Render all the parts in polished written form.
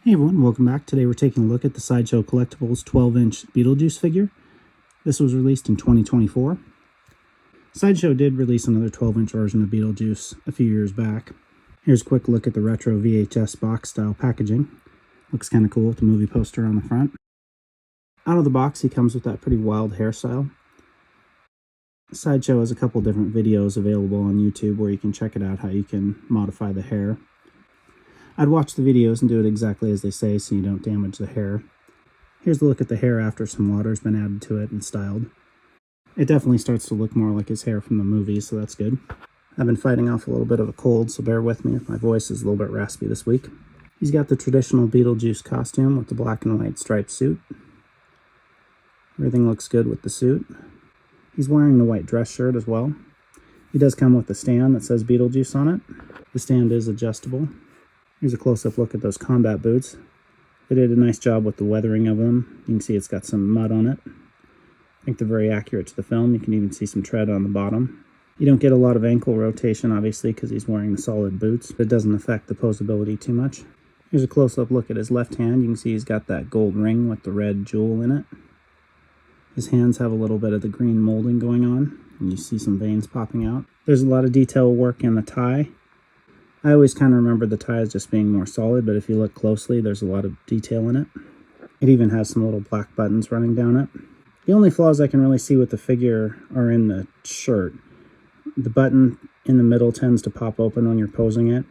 Hey everyone, welcome back. Today we're taking a look at the Sideshow Collectibles 12-inch Beetlejuice figure. This was released in 2024. Sideshow did release another 12-inch version of Beetlejuice a few years back. Here's a quick look at the retro VHS box style packaging. Looks kind of cool with the movie poster on the front. Out of the box he comes with that pretty wild hairstyle. Sideshow has a couple different videos available on YouTube where you can check it out how you can modify the hair. I'd watch the videos and do it exactly as they say so you don't damage the hair. Here's a look at the hair after some water's been added to it and styled. It definitely starts to look more like his hair from the movie, so that's good. I've been fighting off a little bit of a cold, so bear with me if my voice is a little bit raspy this week. He's got the traditional Beetlejuice costume with the black and white striped suit. Everything looks good with the suit. He's wearing the white dress shirt as well. He does come with a stand that says Beetlejuice on it. The stand is adjustable. Here's a close-up look at those combat boots. They did a nice job with the weathering of them. You can see it's got some mud on it. I think they're very accurate to the film. You can even see some tread on the bottom. You don't get a lot of ankle rotation, obviously, because he's wearing the solid boots, but it doesn't affect the posability too much. Here's a close-up look at his left hand. You can see he's got that gold ring with the red jewel in it. His hands have a little bit of the green molding going on, and you see some veins popping out. There's a lot of detail work in the tie. I always kind of remember the tie as just being more solid, but if you look closely, there's a lot of detail in it. It even has some little black buttons running down it. The only flaws I can really see with the figure are in the shirt. The button in the middle tends to pop open when you're posing it,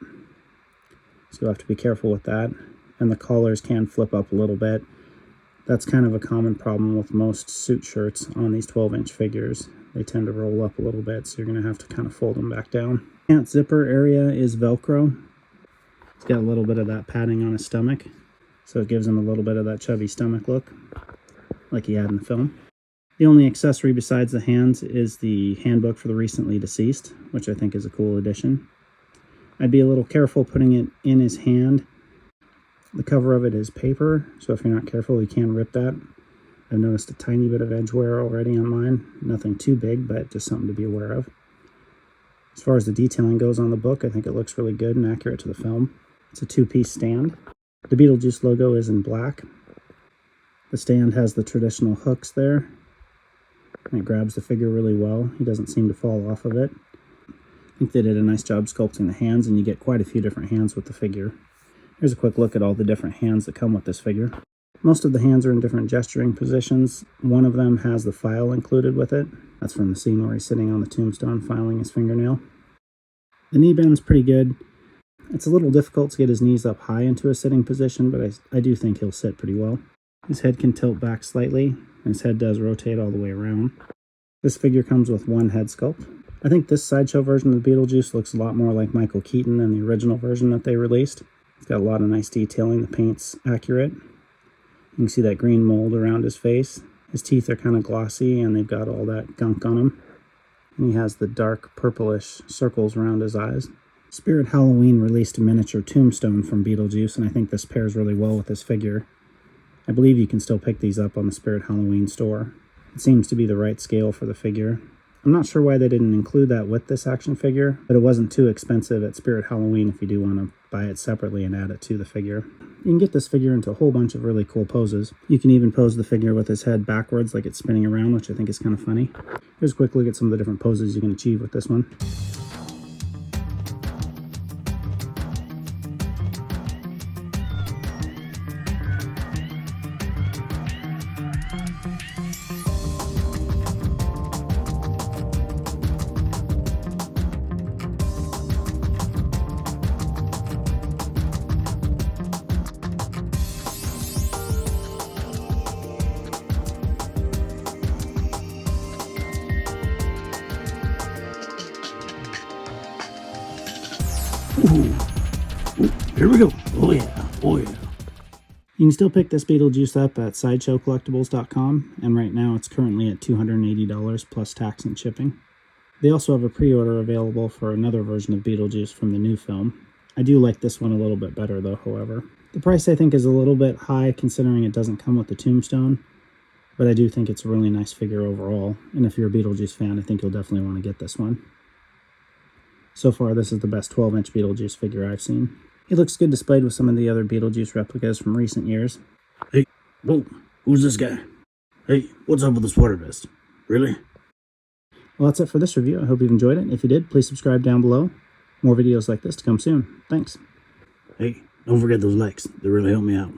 so you'll have to be careful with that. And the collars can flip up a little bit. That's kind of a common problem with most suit shirts on these 12-inch figures. They tend to roll up a little bit, so you're going to have to kind of fold them back down. Pants zipper area is Velcro. He's got a little bit of that padding on his stomach, so it gives him a little bit of that chubby stomach look, like he had in the film. The only accessory besides the hands is the handbook for the recently deceased, which I think is a cool addition. I'd be a little careful putting it in his hand. The cover of it is paper, so if you're not careful, you can rip that. I've noticed a tiny bit of edge wear already on mine. Nothing too big, but just something to be aware of. As far as the detailing goes on the book, I think it looks really good and accurate to the film. It's a two-piece stand. The Beetlejuice logo is in black. The stand has the traditional hooks there. And it grabs the figure really well. He doesn't seem to fall off of it. I think they did a nice job sculpting the hands, and you get quite a few different hands with the figure. Here's a quick look at all the different hands that come with this figure. Most of the hands are in different gesturing positions. One of them has the file included with it. That's from the scene where he's sitting on the tombstone filing his fingernail. The knee bend's pretty good. It's a little difficult to get his knees up high into a sitting position, but I do think he'll sit pretty well. His head can tilt back slightly, and his head does rotate all the way around. This figure comes with one head sculpt. I think this Sideshow version of Beetlejuice looks a lot more like Michael Keaton than the original version that they released. It's got a lot of nice detailing. The paint's accurate. You can see that green mold around his face. His teeth are kind of glossy and they've got all that gunk on them. And he has the dark purplish circles around his eyes. Spirit Halloween released a miniature tombstone from Beetlejuice, and I think this pairs really well with this figure. I believe you can still pick these up on the Spirit Halloween store. It seems to be the right scale for the figure. I'm not sure why they didn't include that with this action figure, but it wasn't too expensive at Spirit Halloween if you do want to buy it separately and add it to the figure. You can get this figure into a whole bunch of really cool poses. You can even pose the figure with his head backwards like it's spinning around, which I think is kind of funny. Here's a quick look at some of the different poses you can achieve with this one. Ooh, here we go. Oh yeah, oh yeah. You can still pick this Beetlejuice up at SideshowCollectibles.com, and right now it's currently at $280 plus tax and shipping. They also have a pre-order available for another version of Beetlejuice from the new film. I do like this one a little bit better though, however. The price I think is a little bit high considering it doesn't come with the tombstone, but I do think it's a really nice figure overall, and if you're a Beetlejuice fan, I think you'll definitely want to get this one. So far, this is the best 12-inch Beetlejuice figure I've seen. He looks good displayed with some of the other Beetlejuice replicas from recent years. Hey, whoa, who's this guy? Hey, what's up with the sweater vest? Really? Well, that's it for this review. I hope you've enjoyed it. If you did, please subscribe down below. More videos like this to come soon. Thanks. Hey, don't forget those likes. They really help me out.